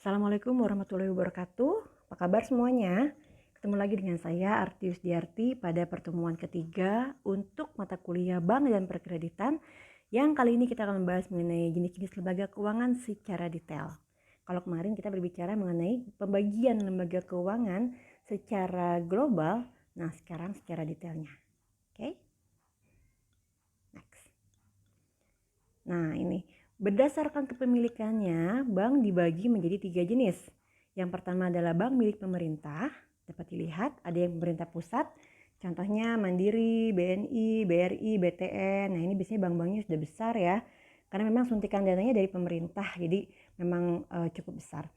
Assalamualaikum warahmatullahi wabarakatuh. Apa kabar semuanya? Ketemu lagi dengan saya Artius Diarti pada pertemuan ketiga untuk mata kuliah Bank dan Perkreditan yang kali ini kita akan membahas mengenai jenis-jenis lembaga keuangan secara detail. Kalau kemarin kita berbicara mengenai pembagian lembaga keuangan secara global, nah sekarang secara detailnya. Oke? Next. Nah ini, berdasarkan kepemilikannya, bank dibagi menjadi 3 jenis. Yang pertama adalah bank milik pemerintah, dapat dilihat ada yang pemerintah pusat, contohnya Mandiri, BNI, BRI, BTN. Nah ini biasanya bank-banknya sudah besar ya, karena memang suntikan dananya dari pemerintah, jadi memang cukup besar.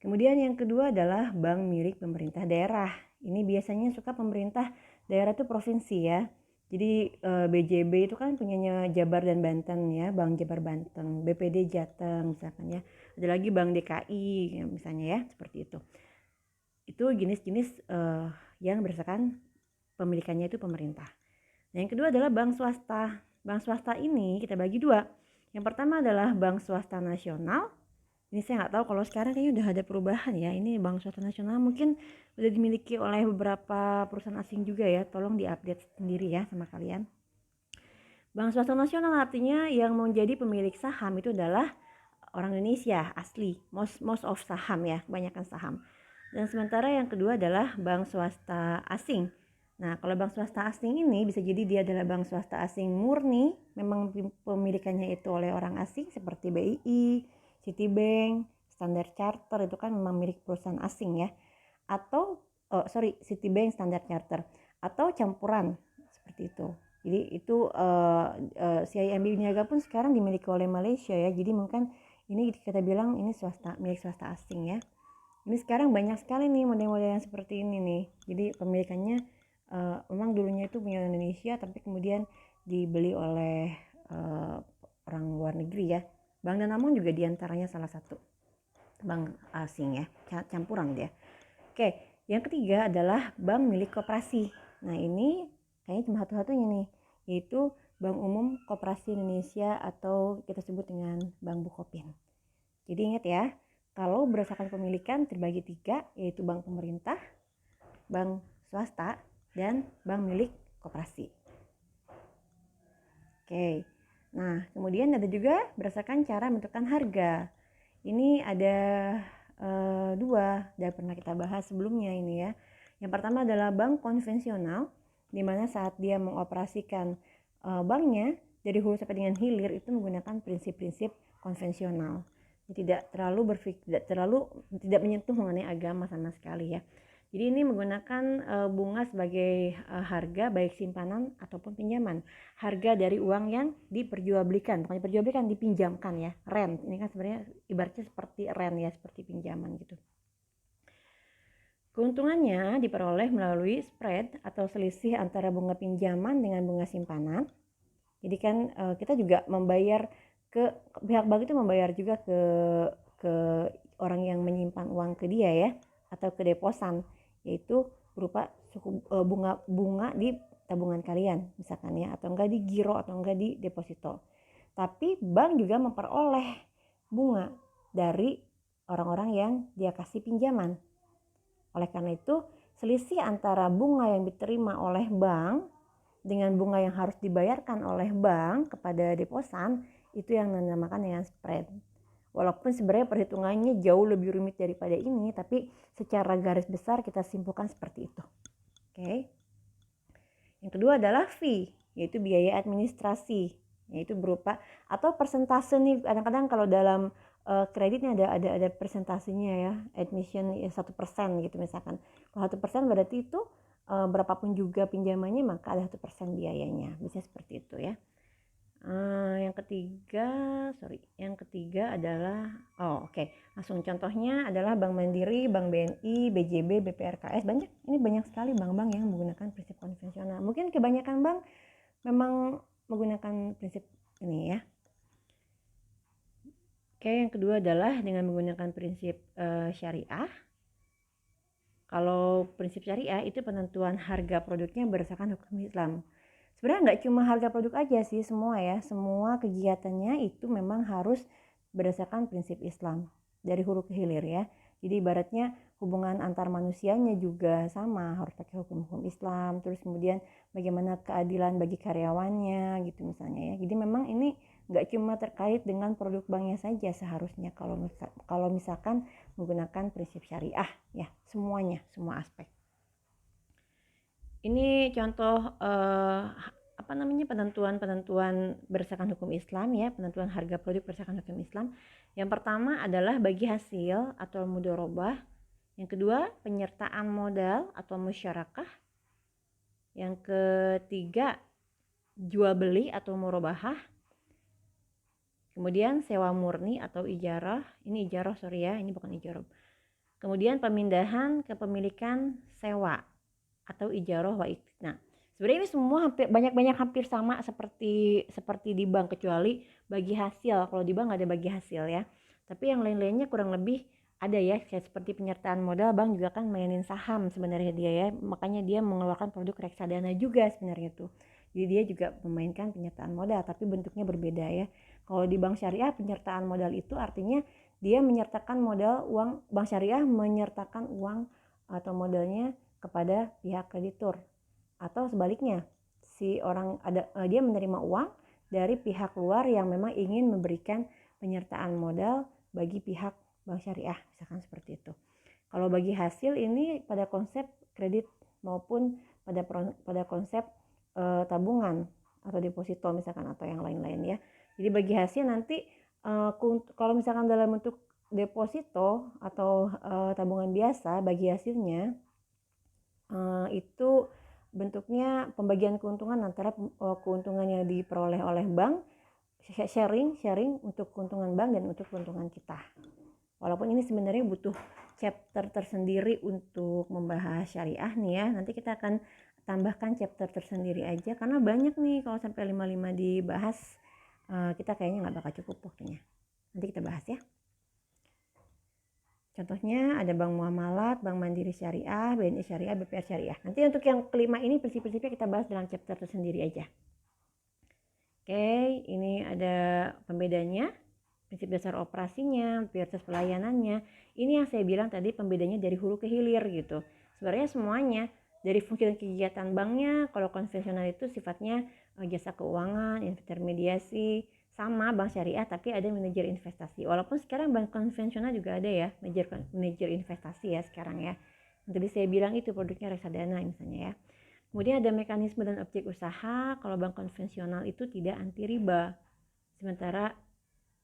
Kemudian yang kedua adalah bank milik pemerintah daerah. Ini biasanya suka pemerintah daerah itu provinsi ya. Jadi BJB itu kan punyanya Jabar dan Banten ya, Bank Jabar Banten, BPD Jateng misalkan ya. Ada lagi Bank DKI misalnya ya, seperti itu. Itu jenis-jenis yang berdasarkan pemilikannya itu pemerintah. Nah, yang kedua adalah bank swasta. Bank swasta ini kita bagi dua. Yang pertama adalah bank swasta nasional. Ini saya nggak tahu kalau sekarang kayaknya udah ada perubahan ya. Ini bank swasta nasional mungkin udah dimiliki oleh beberapa perusahaan asing juga ya. Tolong diupdate sendiri ya sama kalian. Bank swasta nasional artinya yang menjadi pemilik saham itu adalah orang Indonesia asli, most of saham ya, kebanyakan saham. Dan sementara yang kedua adalah bank swasta asing. Nah, kalau bank swasta asing ini bisa jadi dia adalah bank swasta asing murni, memang pemilikannya itu oleh orang asing seperti BII, Citibank, Standard Chartered itu kan memang milik perusahaan asing ya. Atau Citibank, Standard Chartered atau campuran seperti itu. Jadi itu CIMB Niaga pun sekarang dimiliki oleh Malaysia ya. Jadi mungkin ini kita bilang ini swasta, milik swasta asing ya. Ini sekarang banyak sekali nih model-model yang seperti ini nih. Jadi pemilikannya memang dulunya itu punya Indonesia, tapi kemudian dibeli oleh orang luar negeri ya. Bank Danamon juga diantaranya salah satu bank asing ya, campuran dia. Oke, yang ketiga adalah bank milik koperasi. Nah ini kayaknya cuma satu-satunya nih, yaitu Bank Umum Koperasi Indonesia atau kita sebut dengan Bank Bukopin. Jadi ingat ya, kalau berdasarkan pemilikan terbagi 3, yaitu bank pemerintah, bank swasta, dan bank milik koperasi. Oke, nah kemudian ada juga berdasarkan cara menentukan harga. Ini ada dua, dan pernah kita bahas sebelumnya ini ya. Yang pertama adalah bank konvensional, di mana saat dia mengoperasikan banknya dari hulu sampai dengan hilir itu menggunakan prinsip-prinsip konvensional. Tidak menyentuh mengenai agama sama sekali ya. Jadi ini menggunakan bunga sebagai harga baik simpanan ataupun pinjaman. Harga dari uang yang diperjualbelikan, bukan diperjualbelikan, dipinjamkan ya. Rent, ini kan sebenarnya ibaratnya seperti rent ya, seperti pinjaman gitu. Keuntungannya diperoleh melalui spread atau selisih antara bunga pinjaman dengan bunga simpanan. Jadi kan kita juga membayar ke pihak bank itu membayar juga ke orang yang menyimpan uang ke dia ya, atau ke deposan, yaitu berupa suku bunga di tabungan kalian misalkan ya, atau enggak di giro atau enggak di deposito. Tapi bank juga memperoleh bunga dari orang-orang yang dia kasih pinjaman. Oleh karena itu, selisih antara bunga yang diterima oleh bank dengan bunga yang harus dibayarkan oleh bank kepada deposan itu yang dinamakan dengan spread. Walaupun sebenarnya perhitungannya jauh lebih rumit daripada ini, tapi secara garis besar kita simpulkan seperti itu. Oke. Yang kedua adalah fee, yaitu biaya administrasi, yaitu berupa atau persentase nih. Kadang-kadang kalau dalam kreditnya ada persentasenya ya, admission 1% gitu misalkan. Kalau 1% berarti itu berapapun juga pinjamannya maka ada 1% biayanya, bisa seperti itu ya. Yang ketiga adalah langsung contohnya adalah Bank Mandiri, Bank BNI, BJB, BPRKS. Ini banyak sekali bank-bank yang menggunakan prinsip konvensional. Mungkin kebanyakan bank memang menggunakan prinsip ini ya. Yang kedua adalah dengan menggunakan prinsip syariah. Kalau prinsip syariah itu penentuan harga produknya berdasarkan hukum Islam. Sebenarnya nggak cuma harga produk aja sih, semua kegiatannya itu memang harus berdasarkan prinsip Islam. dari hulu ke hilir ya. Jadi ibaratnya hubungan antar manusianya juga sama, harus pakai hukum-hukum Islam. Terus kemudian bagaimana keadilan bagi karyawannya gitu misalnya ya. Jadi memang ini nggak cuma terkait dengan produk banknya saja seharusnya kalau misalkan menggunakan prinsip syariah ya, semuanya, semua aspek. Ini contoh penentuan berdasarkan hukum Islam ya, penentuan harga produk berdasarkan hukum Islam. Yang pertama adalah bagi hasil atau mudharabah. Yang kedua, penyertaan modal atau musyarakah. Yang ketiga, jual beli atau murabahah. Kemudian sewa murni atau ijarah. Ini ijarah, sorry ya, ini bukan ijarah. Kemudian pemindahan kepemilikan sewa atau ijarah wa iktina. Sebenarnya ini semua hampir sama seperti di bank, kecuali bagi hasil. Kalau di bank nggak ada bagi hasil ya. Tapi yang lain-lainnya kurang lebih ada ya, kayak seperti penyertaan modal. Bank juga kan mainin saham sebenarnya dia ya. Makanya dia mengeluarkan produk reksadana juga sebenarnya tuh. Jadi dia juga memainkan penyertaan modal, tapi bentuknya berbeda ya. Kalau di bank syariah penyertaan modal itu artinya dia menyertakan modal uang, bank syariah menyertakan uang atau modalnya kepada pihak kreditur. Atau sebaliknya, dia menerima uang dari pihak luar yang memang ingin memberikan penyertaan modal bagi pihak bank syariah, misalkan seperti itu. Kalau bagi hasil ini pada konsep kredit maupun pada konsep tabungan atau deposito misalkan atau yang lain-lain ya. Jadi bagi hasil nanti kalau misalkan dalam bentuk deposito atau tabungan biasa, bagi hasilnya itu bentuknya pembagian keuntungan antara keuntungan yang diperoleh oleh bank, sharing untuk keuntungan bank dan untuk keuntungan kita. Walaupun ini sebenarnya butuh chapter tersendiri untuk membahas syariah nih ya. Nanti kita akan tambahkan chapter tersendiri aja karena banyak nih, kalau sampai 55 dibahas kita kayaknya nggak bakal cukup waktunya. Nanti kita bahas ya. Contohnya ada Bank Muamalat, Bank Mandiri Syariah, BNI Syariah, BPR Syariah. Nanti untuk yang kelima ini prinsip-prinsipnya kita bahas dalam chapter tersendiri aja. Oke, ini ada pembedanya, prinsip dasar operasinya, versus pelayanannya. Ini yang saya bilang tadi pembedanya dari hulu ke hilir gitu. Sebenarnya semuanya dari fungsi dan kegiatan banknya, kalau konvensional itu sifatnya jasa keuangan, intermediasi, sama bank syariah tapi ada manajer investasi. Walaupun sekarang bank konvensional juga ada ya manajer investasi ya sekarang ya. Tadi saya bilang itu produknya reksadana misalnya ya. Kemudian ada mekanisme dan objek usaha. Kalau bank konvensional itu tidak anti riba. Sementara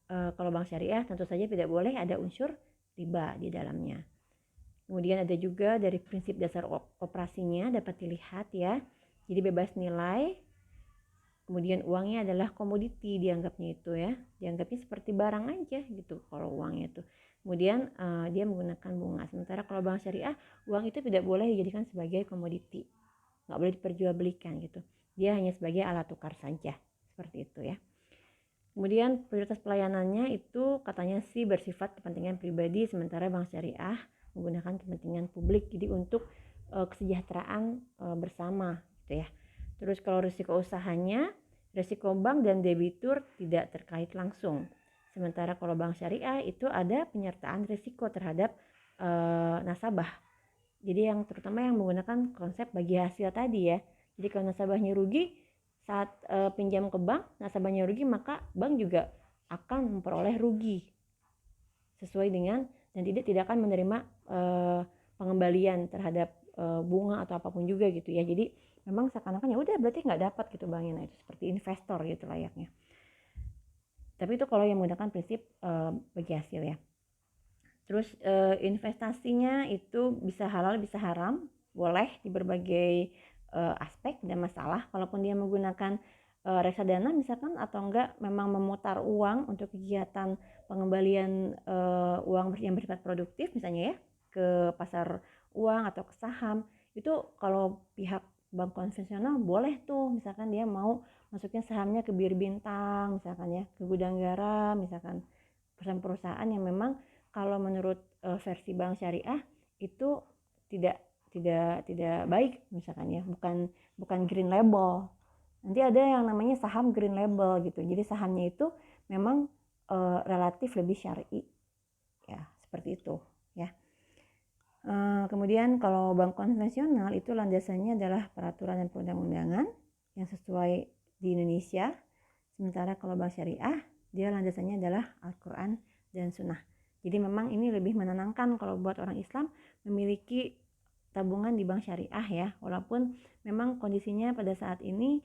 kalau bank syariah tentu saja tidak boleh ada unsur riba di dalamnya. Kemudian ada juga dari prinsip dasar operasinya dapat dilihat ya. Jadi bebas nilai. Kemudian uangnya adalah komoditi dianggapnya itu ya, dianggapnya seperti barang aja gitu kalau uangnya itu. Kemudian dia menggunakan bunga. Sementara kalau bank syariah, uang itu tidak boleh dijadikan sebagai komoditi, nggak boleh diperjualbelikan gitu. Dia hanya sebagai alat tukar saja, seperti itu ya. Kemudian prioritas pelayanannya itu katanya sih bersifat kepentingan pribadi, sementara bank syariah menggunakan kepentingan publik, jadi untuk kesejahteraan bersama gitu ya. Terus kalau risiko usahanya, risiko bank dan debitur tidak terkait langsung. Sementara kalau bank syariah itu ada penyertaan risiko terhadap nasabah. Jadi yang terutama yang menggunakan konsep bagi hasil tadi ya. Jadi kalau nasabahnya rugi saat pinjam ke bank, nasabahnya rugi, maka bank juga akan memperoleh rugi sesuai dengan, dan tidak akan menerima pengembalian terhadap bunga atau apapun juga gitu ya. Jadi memang seakan-akan ya udah berarti nggak dapat gitu banknya. Nah itu seperti investor gitu layaknya. Tapi itu kalau yang menggunakan prinsip bagi hasil ya. Terus investasinya itu bisa halal bisa haram, boleh di berbagai aspek, tidak masalah. Kalaupun dia menggunakan reksadana misalkan atau enggak memang memutar uang untuk kegiatan pengembalian uang yang bersifat produktif misalnya ya ke pasar uang atau ke saham, itu kalau pihak bank konvensional boleh tuh, misalkan dia mau masukin sahamnya ke Bir Bintang misalkan ya, ke Gudang Garam misalkan, perusahaan-perusahaan yang memang kalau menurut versi bank syariah itu tidak baik misalkan ya, bukan green label. Nanti ada yang namanya saham green label gitu. Jadi sahamnya itu memang relatif lebih syar'i ya. seperti itu ya. Kemudian kalau bank konvensional itu landasannya adalah peraturan dan perundang-undangan yang sesuai di Indonesia. Sementara kalau bank syariah dia landasannya adalah Al-Quran dan Sunnah. Jadi memang ini lebih menenangkan kalau buat orang Islam memiliki tabungan di bank syariah ya. Walaupun memang kondisinya pada saat ini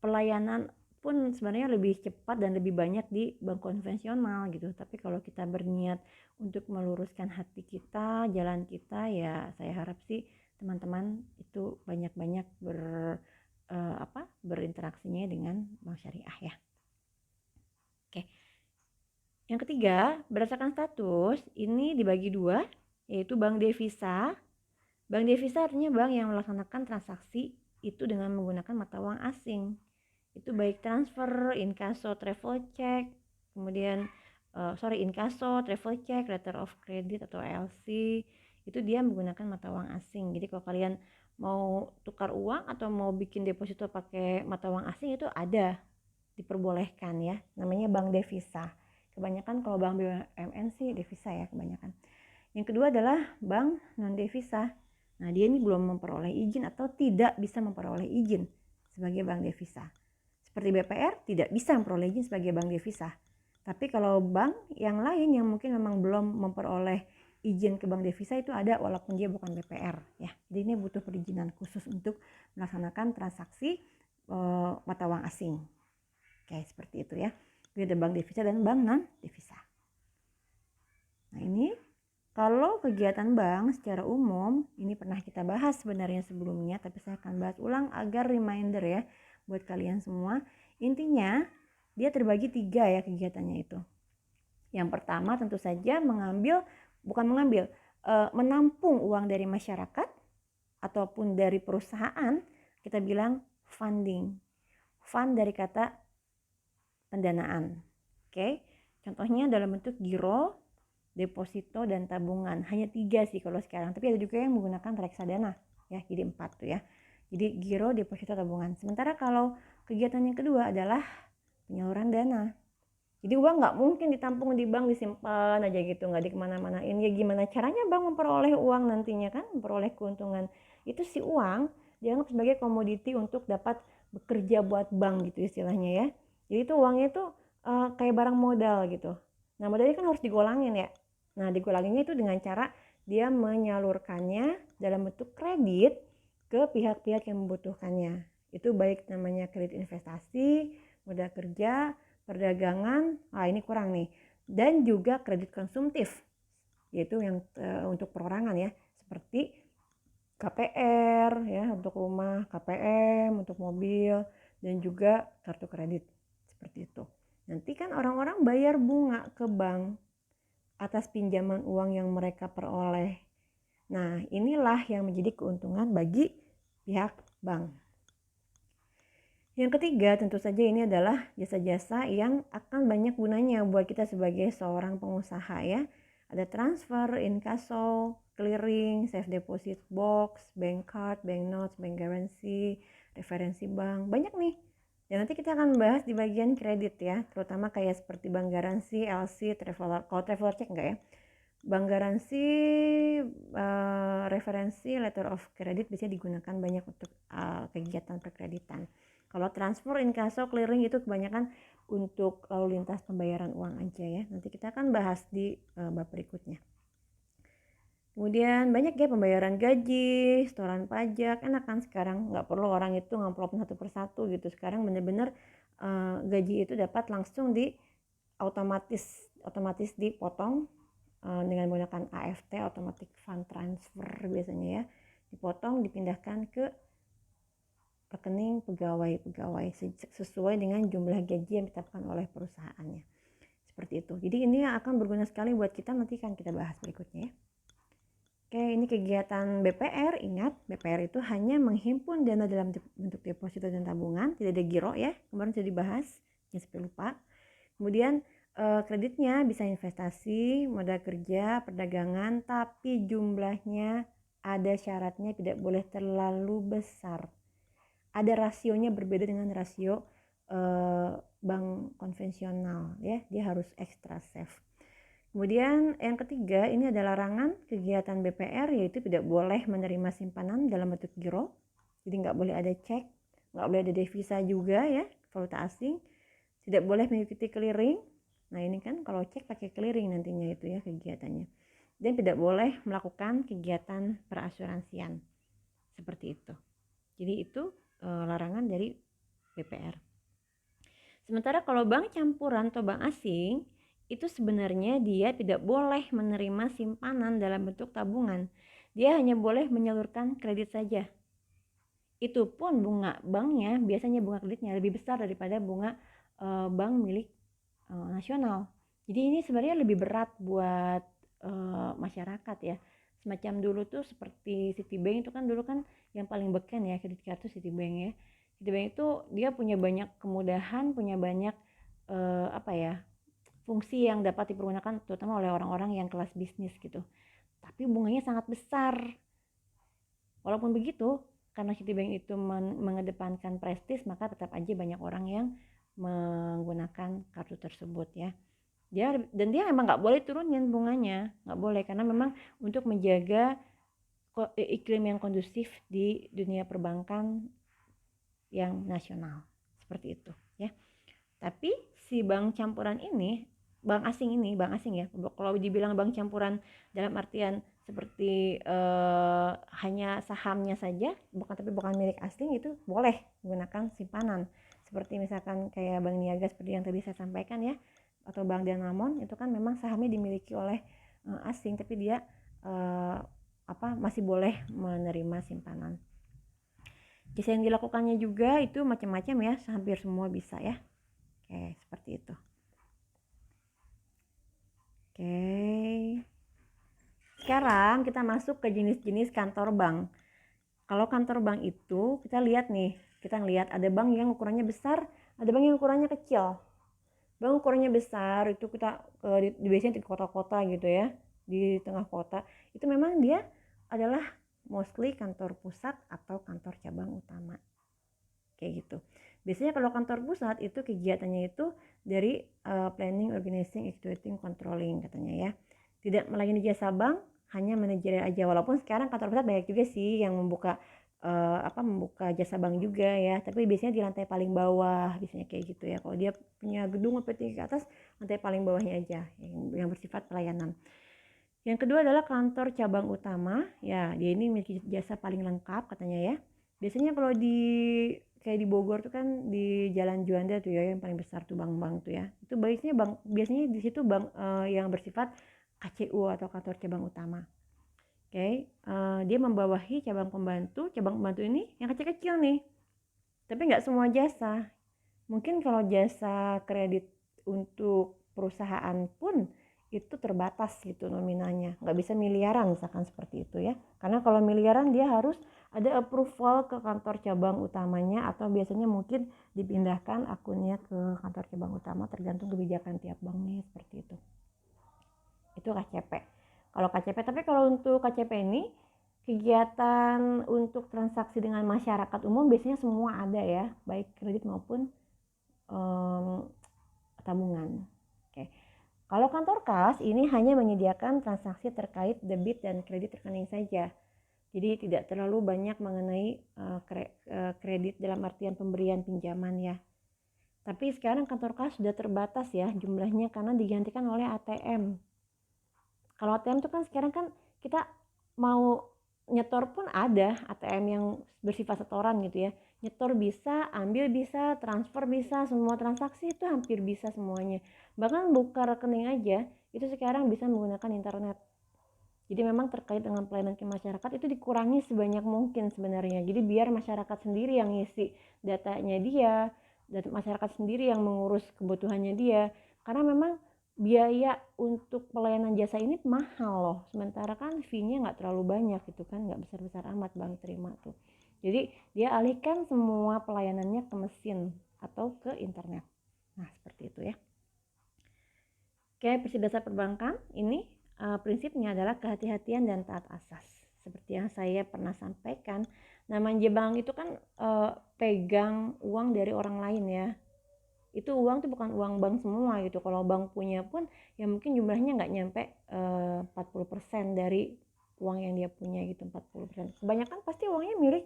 pelayanan pun sebenarnya lebih cepat dan lebih banyak di bank konvensional gitu. Tapi kalau kita berniat untuk meluruskan hati kita, jalan kita, ya saya harap sih teman-teman itu banyak-banyak berinteraksinya dengan bank syariah ya. Oke. Yang ketiga, berdasarkan status ini dibagi dua, yaitu bank devisa. Bank devisa artinya bank yang melaksanakan transaksi itu dengan menggunakan mata uang asing. Itu baik transfer, inkaso, travel check, kemudian inkaso, travel check, letter of credit atau LC, itu dia menggunakan mata uang asing. Jadi kalau kalian mau tukar uang atau mau bikin deposito pakai mata uang asing itu ada, diperbolehkan ya, namanya bank devisa. Kebanyakan kalau bank BUMN sih devisa ya kebanyakan. Yang kedua adalah bank non devisa. Nah, dia ini belum memperoleh izin atau tidak bisa memperoleh izin sebagai bank devisa. Seperti BPR tidak bisa memperoleh izin sebagai bank devisa. Tapi kalau bank yang lain yang mungkin memang belum memperoleh izin ke bank devisa itu ada walaupun dia bukan BPR ya. Jadi ini butuh perizinan khusus untuk melaksanakan transaksi mata uang asing. Oke, seperti itu ya. Jadi ada bank devisa dan bank non devisa. Nah, ini kalau kegiatan bank secara umum ini pernah kita bahas sebenarnya sebelumnya, tapi saya akan bahas ulang agar reminder ya buat kalian semua. Intinya dia terbagi 3 ya kegiatannya itu. Yang pertama tentu saja menampung uang dari masyarakat ataupun dari perusahaan, kita bilang funding. Fund dari kata pendanaan. Oke. Contohnya dalam bentuk giro, deposito, dan tabungan. Hanya 3 sih kalau sekarang, tapi ada juga yang menggunakan reksadana ya, jadi 4 tuh ya. Jadi giro, deposito, tabungan. Sementara kalau kegiatan yang kedua adalah penyaluran dana. Jadi uang nggak mungkin ditampung di bank disimpan aja gitu, nggak dikemana-manain. Ya gimana caranya bank memperoleh uang nantinya kan, memperoleh keuntungan. Itu si uang dianggap sebagai komoditi untuk dapat bekerja buat bank gitu istilahnya ya. Jadi itu uangnya itu kayak barang modal gitu. Nah modalnya kan harus digolangin ya. Nah digolanginnya itu dengan cara dia menyalurkannya dalam bentuk kredit ke pihak-pihak yang membutuhkannya. Itu baik namanya kredit investasi, modal kerja, perdagangan, ini kurang nih, dan juga kredit konsumtif, yaitu yang untuk perorangan ya, seperti KPR ya untuk rumah, KPM untuk mobil, dan juga kartu kredit seperti itu. Nanti kan orang-orang bayar bunga ke bank atas pinjaman uang yang mereka peroleh. Nah, inilah yang menjadi keuntungan bagi pihak bank. Yang ketiga tentu saja ini adalah jasa-jasa yang akan banyak gunanya buat kita sebagai seorang pengusaha ya. Ada transfer, inkaso, clearing, safe deposit box, bank card, bank notes, bank guarantee, referensi bank, banyak nih. Dan nanti kita akan bahas di bagian kredit ya, terutama kayak seperti bank garansi, LC, traveler, kalau traveler check enggak ya. Bank garansi, referensi, letter of credit bisa digunakan banyak untuk kegiatan perkreditan. Kalau transfer, inkaso, clearing itu kebanyakan untuk lalu lintas pembayaran uang aja ya. Nanti kita akan bahas di bab berikutnya. Kemudian banyak ya pembayaran gaji, setoran pajak, enak kan sekarang nggak perlu orang itu ngamplopin satu persatu gitu. Sekarang bener-bener gaji itu dapat langsung otomatis dipotong dengan menggunakan AFT, automatic fund transfer biasanya ya, dipotong dipindahkan ke rekening pegawai sesuai dengan jumlah gaji yang ditetapkan oleh perusahaannya. Seperti itu. Jadi ini akan berguna sekali buat kita, nanti kan kita bahas berikutnya ya. Oke, ini kegiatan BPR. Ingat, BPR itu hanya menghimpun dana dalam bentuk deposito dan tabungan, tidak ada giro ya. Kemarin sudah dibahas, jangan sampai lupa. Kemudian kreditnya bisa investasi, modal kerja, perdagangan, tapi jumlahnya ada syaratnya, tidak boleh terlalu besar. Ada rasionya berbeda dengan rasio bank konvensional ya, dia harus extra safe. Kemudian yang ketiga, ini adalah larangan kegiatan BPR, yaitu tidak boleh menerima simpanan dalam bentuk giro. Jadi nggak boleh ada cek, nggak boleh ada devisa juga ya, valuta asing. Tidak boleh mengikuti clearing. Nah ini kan kalau cek pakai clearing nantinya itu ya kegiatannya. Dan tidak boleh melakukan kegiatan perasuransian. Seperti itu. Jadi itu larangan dari BPR. Sementara kalau bank campuran atau bank asing, itu sebenarnya dia tidak boleh menerima simpanan dalam bentuk tabungan. Dia hanya boleh menyalurkan kredit saja. Itu pun bunga banknya, biasanya bunga kreditnya lebih besar daripada bunga bank milik nasional. Jadi ini sebenarnya lebih berat buat masyarakat ya. Semacam dulu tuh seperti Citibank itu kan dulu kan yang paling beken ya kredit kartu Citibank ya. Citibank itu dia punya banyak kemudahan, punya banyak fungsi yang dapat dipergunakan terutama oleh orang-orang yang kelas bisnis gitu. Tapi bunganya sangat besar. Walaupun begitu, karena Citibank itu mengedepankan prestis, maka tetap aja banyak orang yang menggunakan kartu tersebut ya. Dan dia memang nggak boleh turunin bunganya, nggak boleh, karena memang untuk menjaga iklim yang kondusif di dunia perbankan yang nasional seperti itu ya. Tapi si bank campuran ini, bank asing ya, kalau dibilang bank campuran dalam artian seperti hanya sahamnya saja, bukan milik asing, itu boleh menggunakan simpanan. Seperti misalkan kayak Bank Niaga seperti yang tadi saya sampaikan ya, atau Bank Danamon, itu kan memang sahamnya dimiliki oleh asing, tapi dia masih boleh menerima simpanan. Jasa yang dilakukannya juga itu macam-macam ya, hampir semua bisa ya. Oke, seperti itu. Oke. Sekarang kita masuk ke jenis-jenis kantor bank. Kalau kantor bank itu kita lihat nih, kita ngelihat ada bank yang ukurannya besar, ada bank yang ukurannya kecil. Bank ukurannya besar itu kita biasanya di kota-kota gitu ya, di tengah kota. Itu memang dia adalah mostly kantor pusat atau kantor cabang utama. Kayak gitu. Biasanya kalau kantor pusat itu kegiatannya itu dari planning, organizing, executing, controlling katanya ya. Tidak melayani jasa bank, hanya manajerial aja. Walaupun sekarang kantor pusat banyak juga sih yang membuka membuka jasa bank juga ya. Tapi biasanya di lantai paling bawah, biasanya kayak gitu ya. Kalau dia punya gedung sampai tinggi ke atas, lantai paling bawahnya aja yang bersifat pelayanan. Yang kedua adalah kantor cabang utama. Ya, dia ini memiliki jasa paling lengkap katanya ya. Biasanya kalau kayak di Bogor tuh kan di Jalan Juanda tuh ya yang paling besar tuh bank-bank tuh ya. Itu biasanya di situ bank yang bersifat KCU atau kantor cabang utama. Oke, dia membawahi cabang pembantu. Cabang pembantu ini yang kecil-kecil nih. Tapi nggak semua jasa. Mungkin kalau jasa kredit untuk perusahaan pun itu terbatas gitu nominalnya, nggak bisa miliaran misalkan seperti itu ya, karena kalau miliaran dia harus ada approval ke kantor cabang utamanya, atau biasanya mungkin dipindahkan akunnya ke kantor cabang utama tergantung kebijakan tiap banknya seperti itu KCP. Kalau KCP, tapi kalau untuk KCP ini kegiatan untuk transaksi dengan masyarakat umum biasanya semua ada ya, baik kredit maupun tabungan. Oke. Kalau kantor kas ini hanya menyediakan transaksi terkait debit dan kredit rekening saja. Jadi tidak terlalu banyak mengenai kredit dalam artian pemberian pinjaman ya. Tapi sekarang kantor kas sudah terbatas ya jumlahnya karena digantikan oleh ATM. Kalau ATM itu kan sekarang kan kita mau nyetor pun ada ATM yang bersifat setoran gitu ya. Nyetor bisa, ambil bisa, transfer bisa, semua transaksi itu hampir bisa semuanya. Bahkan buka rekening aja itu sekarang bisa menggunakan internet. Jadi memang terkait dengan pelayanan ke masyarakat itu dikurangi sebanyak mungkin sebenarnya. Jadi biar masyarakat sendiri yang ngisi datanya dia, dan masyarakat sendiri yang mengurus kebutuhannya dia. Karena memang biaya untuk pelayanan jasa ini mahal loh, sementara kan fee-nya nggak terlalu banyak gitu kan, nggak besar-besar amat bank terima tuh. Jadi dia alihkan semua pelayanannya ke mesin atau ke internet. Nah seperti itu ya. Oke, prinsip dasar perbankan ini prinsipnya adalah kehati-hatian dan taat asas. Seperti yang saya pernah sampaikan, namanya bank itu kan pegang uang dari orang lain ya. itu uang tuh bukan uang bank semua gitu. Kalau bank punya pun ya mungkin jumlahnya nggak nyampe 40% dari uang yang dia punya gitu. 40%, kebanyakan pasti uangnya milik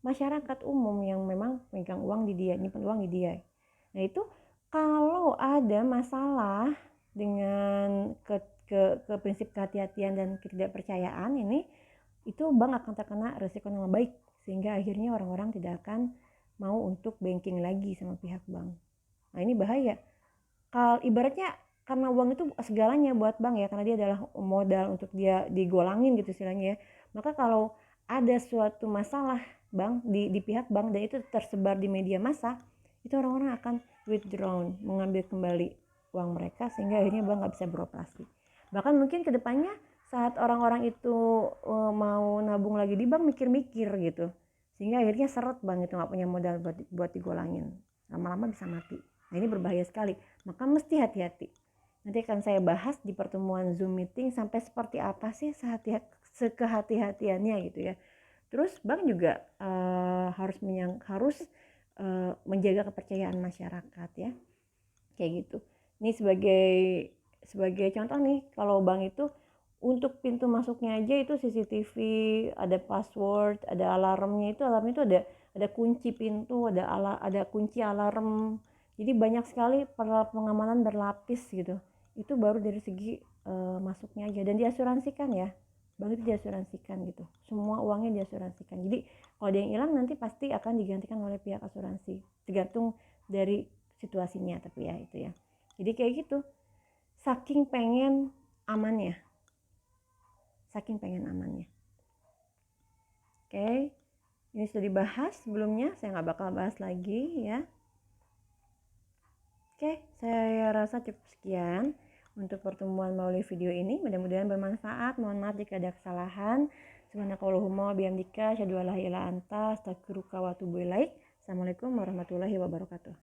masyarakat umum yang memang megang uang di dia, nyimpen uang di dia. Nah itu kalau ada masalah dengan ke prinsip kehati-hatian dan ketidakpercayaan ini, itu bank akan terkena resiko nama baik, sehingga akhirnya orang-orang tidak akan mau untuk banking lagi sama pihak bank. Nah ini bahaya. Kalau ibaratnya karena uang itu segalanya buat bank ya, karena dia adalah modal untuk dia digolangin gitu istilahnya ya. Maka kalau ada suatu masalah bank di pihak bank dan itu tersebar di media massa, itu orang-orang akan withdraw, mengambil kembali uang mereka, sehingga akhirnya bank nggak bisa beroperasi. Bahkan mungkin kedepannya saat orang-orang itu mau nabung lagi di bank, mikir-mikir gitu, sehingga akhirnya seret bank itu nggak punya modal buat digolangin, lama-lama bisa mati. Nah ini berbahaya sekali, maka mesti hati-hati. Nanti akan saya bahas di pertemuan Zoom meeting sampai seperti apa sih sekehati-hatiannya gitu ya. Terus bank juga harus menjaga kepercayaan masyarakat ya, kayak gitu. Ini sebagai contoh nih, kalau bank itu untuk pintu masuknya aja itu CCTV, ada password, ada alarmnya. Itu alarmnya itu ada kunci pintu, ada kunci alarm. Jadi banyak sekali pengamanan berlapis gitu. Itu baru dari segi masuknya aja, dan diasuransikan ya. Bank itu diasuransikan gitu. Semua uangnya diasuransikan. Jadi kalau ada yang hilang nanti pasti akan digantikan oleh pihak asuransi. Tergantung dari situasinya tapi ya itu ya. Jadi kayak gitu. Saking pengen amannya. Saking pengen amannya. Oke. Ini sudah dibahas sebelumnya, saya nggak bakal bahas lagi ya. Oke, saya rasa cukup sekian untuk pertemuan melalui video ini. Mudah-mudahan bermanfaat. Mohon maaf jika ada kesalahan. Subhanakallahumma bihamdika asyhadu an la ilaha illa anta astaghfiruka wa atubu ilaik. Assalamualaikum warahmatullahi wabarakatuh.